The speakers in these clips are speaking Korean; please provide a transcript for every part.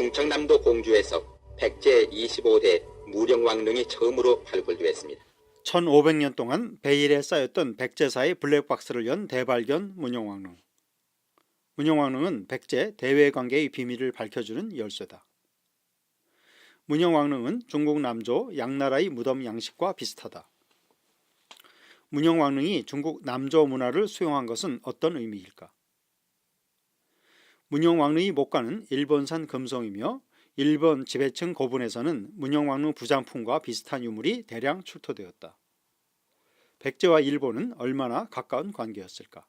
충청남도 공주에서 백제 25대 무령왕릉이 처음으로 발굴되었습니다. 1500년 동안 베일에 쌓였던 백제사의 블랙박스를 연 대발견 문영왕릉. 문영왕릉은 백제 대외관계의 비밀을 밝혀주는 열쇠다. 문영왕릉은 중국 남조 양나라의 무덤 양식과 비슷하다. 문영왕릉이 중국 남조 문화를 수용한 것은 어떤 의미일까? 문영왕릉의 목가는 일본산 금송이며 일본 지배층 고분에서는 문영왕릉 부장품과 비슷한 유물이 대량 출토되었다. 백제와 일본은 얼마나 가까운 관계였을까?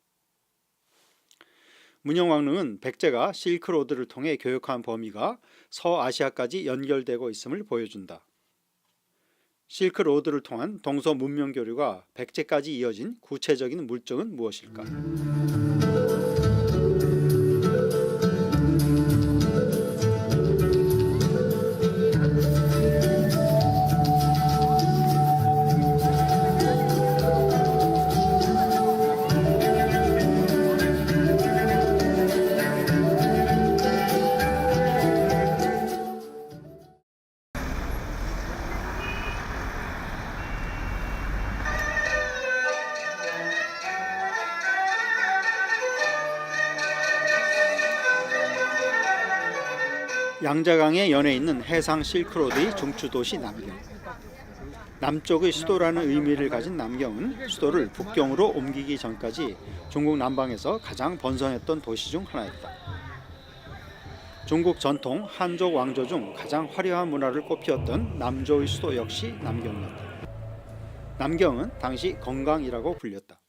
문영왕릉은 백제가 실크로드를 통해 교역한 범위가 서아시아까지 연결되고 있음을 보여준다. 실크로드를 통한 동서문명교류가 백제까지 이어진 구체적인 물증은 무엇일까? 양자강에 연해 있는 해상 실크로드의 중추도시 남경. 남쪽의 수도라는 의미를 가진 남경은 수도를 북경으로 옮기기 전까지 중국 남방에서 가장 번성했던 도시 중 하나였다. 중국 전통 한족 왕조 중 가장 화려한 문화를 꽃피웠던 남조의 수도 역시 남경이었다. 남경은 당시 건강이라고 불렸다.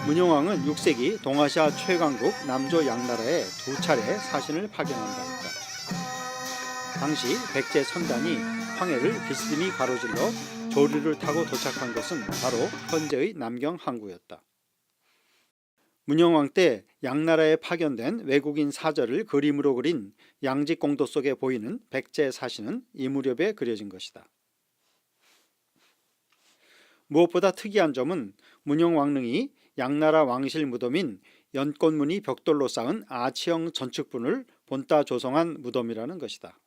문영왕은 6세기 동아시아 최강국 남조 양나라에 2차례 사신을 파견한 바 있다. 당시 백제 선단이 황해를 비스듬히 가로질러 조류를 타고 도착한 것은 바로 현재의 남경 항구였다. 문영왕 때 양나라에 파견된 외국인 사절을 그림으로 그린 양직공도 속에 보이는 백제 사신은 이 무렵에 그려진 것이다. 무엇보다 특이한 점은 문영왕릉이 양나라 왕실 무덤인 연꽃무늬 벽돌로 쌓은 아치형 전축분을 본따 조성한 무덤이라는 것이다.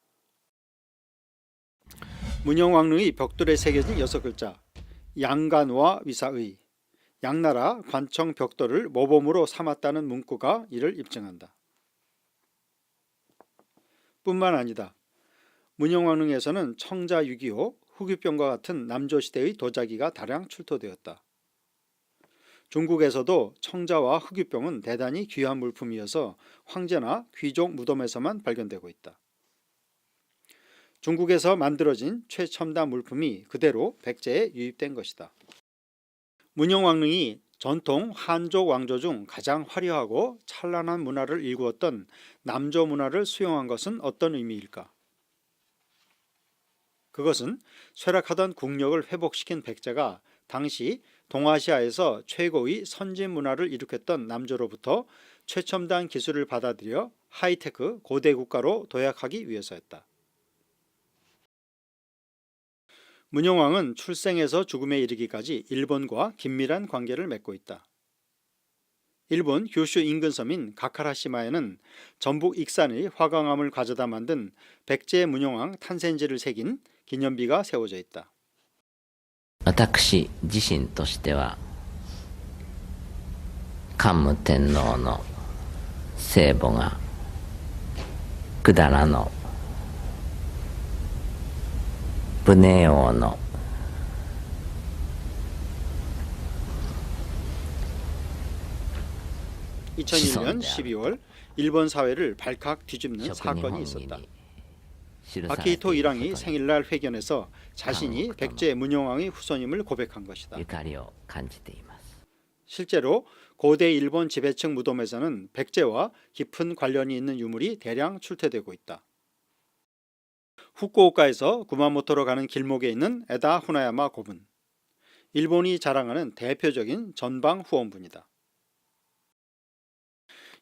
문영왕릉의 벽돌에 새겨진 6글자 양간와 위사의, 양나라 관청 벽돌을 모범으로 삼았다는 문구가 이를 입증한다. 뿐만 아니다. 문영왕릉에서는 청자 6.25, 후규병과 같은 남조시대의 도자기가 다량 출토되었다. 중국에서도 청자와 흑유병은 대단히 귀한 물품이어서 황제나 귀족 무덤에서만 발견되고 있다. 중국에서 만들어진 최첨단 물품이 그대로 백제에 유입된 것이다. 문영왕릉이 전통 한족 왕조 중 가장 화려하고 찬란한 문화를 일구었던 남조 문화를 수용한 것은 어떤 의미일까? 그것은 쇠락하던 국력을 회복시킨 백제가 당시 동아시아에서 최고의 선진 문화를 일으켰던 남조로부터 최첨단 기술을 받아들여 하이테크 고대 국가로 도약하기 위해서였다. 문영왕은 출생에서 죽음에 이르기까지 일본과 긴밀한 관계를 맺고 있다. 일본 규슈 인근 섬인 가카라시마에는 전북 익산의 화강암을 가져다 만든 백제 문영왕 탄생지를 새긴 기념비가 세워져 있다. 私自身としては桓武天皇の生母が百済の武寧王の 2001년 12월 일본 사회를 발칵 뒤집는 사건이 있었다. 아키히토 일왕이 생일날 회견에서 자신이 백제 문영왕의 후손임을 고백한 것이다. 실제로 고대 일본 지배층 무덤에서는 백제와 깊은 관련이 있는 유물이 대량 출토되고 있다. 후쿠오카에서 구마모토로 가는 길목에 있는 에다 후나야마 고분, 일본이 자랑하는 대표적인 전방 후원분이다.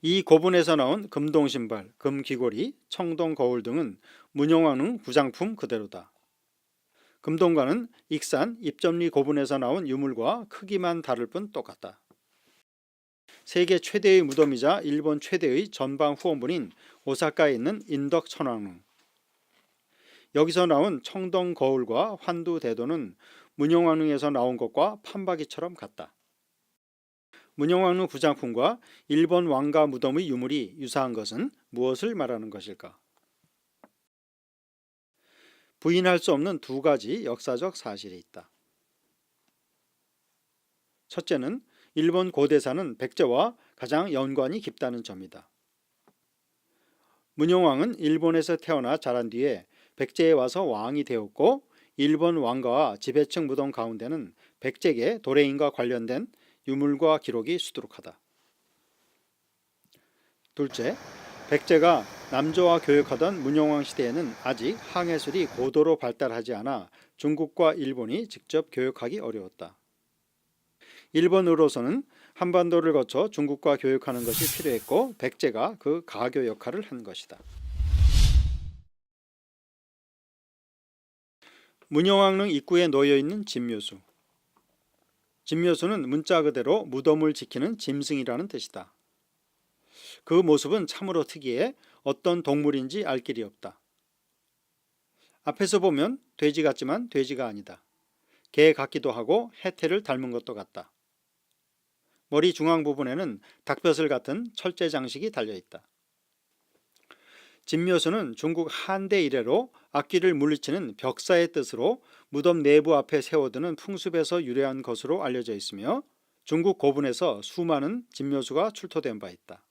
이 고분에서 나온 금동신발, 금귀고리, 청동거울 등은 문영왕릉 부장품 그대로다. 금동관은 익산 입점리 고분에서 나온 유물과 크기만 다를 뿐 똑같다. 세계 최대의 무덤이자 일본 최대의 전방 후원분인 오사카에 있는 인덕천왕릉. 여기서 나온 청동 거울과 환두 대도는 문영왕릉에서 나온 것과 판박이처럼 같다. 문영왕릉 부장품과 일본 왕가 무덤의 유물이 유사한 것은 무엇을 말하는 것일까? 부인할 수 없는 두 가지 역사적 사실이 있다. 첫째는 일본 고대사는 백제와 가장 연관이 깊다는 점이다. 문영왕은 일본에서 태어나 자란 뒤에 백제에 와서 왕이 되었고 일본 왕가와 지배층 무덤 가운데는 백제계 도레인과 관련된 유물과 기록이 수두룩하다. 둘째, 백제가 남조와 교역하던 문영왕 시대에는 아직 항해술이 고도로 발달하지 않아 중국과 일본이 직접 교역하기 어려웠다. 일본으로서는 한반도를 거쳐 중국과 교역하는 것이 필요했고 백제가 그 가교 역할을 한 것이다. 문영왕릉 입구에 놓여있는 진묘수. 진묘수는 문자 그대로 무덤을 지키는 짐승이라는 뜻이다. 그 모습은 참으로 특이해 어떤 동물인지 알 길이 없다. 앞에서 보면 돼지 같지만 돼지가 아니다. 개 같기도 하고 해태를 닮은 것도 같다. 머리 중앙 부분에는 닭벼슬 같은 철제 장식이 달려있다. 진묘수는 중국 한대 이래로 악귀를 물리치는 벽사의 뜻으로 무덤 내부 앞에 세워두는 풍습에서 유래한 것으로 알려져 있으며 중국 고분에서 수많은 진묘수가 출토된 바 있다.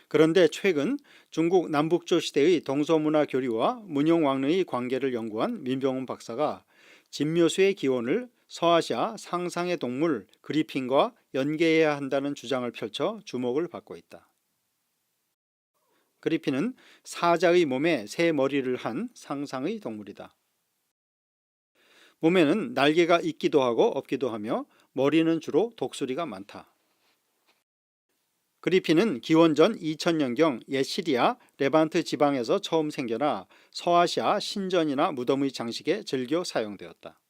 그런데 최근 중국 남북조 시대의 동서문화 교류와 문영왕릉의 관계를 연구한 민병훈 박사가 진묘수의 기원을 서아시아 상상의 동물 그리핀과 연계해야 한다는 주장을 펼쳐 주목을 받고 있다. 그리핀은 사자의 몸에 새 머리를 한 상상의 동물이다. 몸에는 날개가 있기도 하고 없기도 하며 머리는 주로 독수리가 많다. 그리핀은 기원전 2000년경 옛 시리아 레반트 지방에서 처음 생겨나 서아시아 신전이나 무덤의 장식에 즐겨 사용되었다.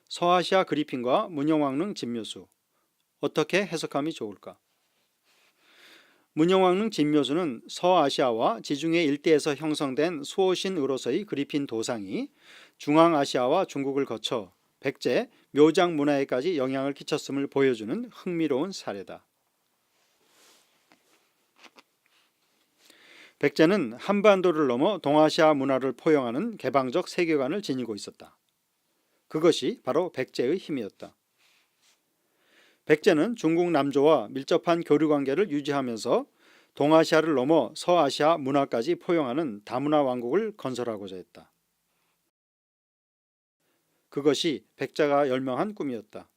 서아시아 그리핀과 문영왕릉 진묘수, 어떻게 해석함이 좋을까? 문영왕릉 진묘수는 서아시아와 지중해 일대에서 형성된 수호신으로서의 그리핀 도상이 중앙아시아와 중국을 거쳐 백제, 묘장 문화에까지 영향을 끼쳤음을 보여주는 흥미로운 사례다. 백제는 한반도를 넘어 동아시아 문화를 포용하는 개방적 세계관을 지니고 있었다. 그것이 바로 백제의 힘이었다. 백제는 중국 남조와 밀접한 교류관계를 유지하면서 동아시아를 넘어 서아시아 문화까지 포용하는 다문화 왕국을 건설하고자 했다. 그것이 백제가 열명한 꿈이었다.